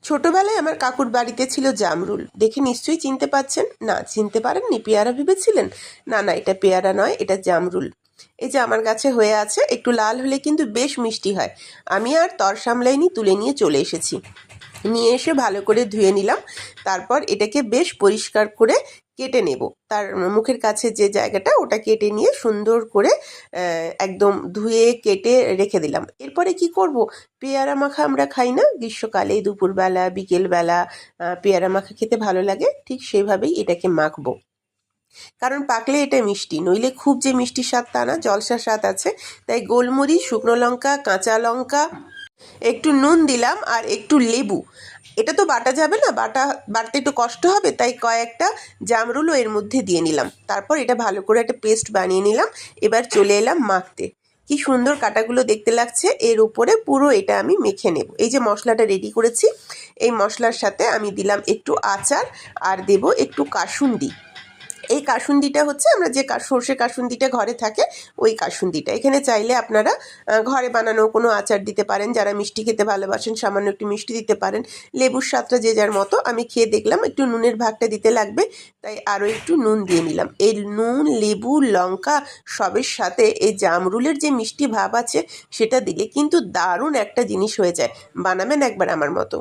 ছোটবেলায় আমার কাকুর বাড়িতে ছিল জামরুল। দেখে নিশ্চয়ই চিনতে পাচ্ছেন। না, চিনতে পারেননি? পেয়ারা ভেবেছিলেন? না না, এটা পেয়ারা নয়, এটা জামরুল। এই যে আমার গাছে হয়ে আছে, একটু লাল হলে কিন্তু বেশ মিষ্টি হয়। আমি আর তর সামলাইনি, তুলে নিয়ে চলে এসেছি। নিয়ে এসে ভালো করে ধুয়ে নিলাম। তারপর এটাকে বেশ পরিষ্কার করে কেটে নেব। তার মুখের কাছে যে জায়গাটা, ওটা কেটে নিয়ে সুন্দর করে একদম ধুয়ে কেটে রেখে দিলাম। এরপরে কি করব? পেয়ারা মাখা আমরা খাই না গ্রীষ্মকালে, দুপুরবেলা বিকেলবেলা পেয়ারা মাখা খেতে ভালো লাগে, ঠিক সেভাবেই এটাকে মাখবো। কারণ পাকলে এটা মিষ্টি, নইলে খুব যে মিষ্টি স্বাদ তা না, জলসা স্বাদ আছে। তাই গোলমরিচ, শুকনো লঙ্কা, কাঁচা লঙ্কা, একটু নুন দিলাম আর একটু লেবু। এটা তো বাটা যাবে না, বাটতে একটু কষ্ট হবে, তাই কয়েকটা জামরুলও এর মধ্যে দিয়ে নিলাম। তারপর এটা ভালো করে একটা পেস্ট বানিয়ে নিলাম। এবার চলে এলাম মাখতে। কি সুন্দর কাটাগুলো দেখতে লাগছে। এর উপরে পুরো এটা আমি মেখে নেব। এই যে মশলাটা রেডি করেছি, এই মশলার সাথে আমি দিলাম একটু আচার আর দেব একটু কাসুন্দি। এই কাসুন্দিটা হচ্ছে আমরা যে সর্ষে কাসুন্দিটা ঘরে থাকে, ওই কাসুন্দিটা। এখানে চাইলে আপনারা ঘরে বানানো কোনো আচার দিতে পারেন। যারা মিষ্টি খেতে ভালোবাসেন সামান্য একটু মিষ্টি দিতে পারেন। লেবুর স্বাদটা যে যার মতো। আমি খেয়ে দেখলাম একটু নুনের ভাগটা দিতে লাগবে, তাই আরও একটু নুন দিয়ে নিলাম। এই নুন, লেবু, লঙ্কা সবের সাথে এই জামরুলের যে মিষ্টি ভাব আছে, সেটা দিলে কিন্তু দারুণ একটা জিনিস হয়ে যায়। বানাবেন একবার আমার মতো।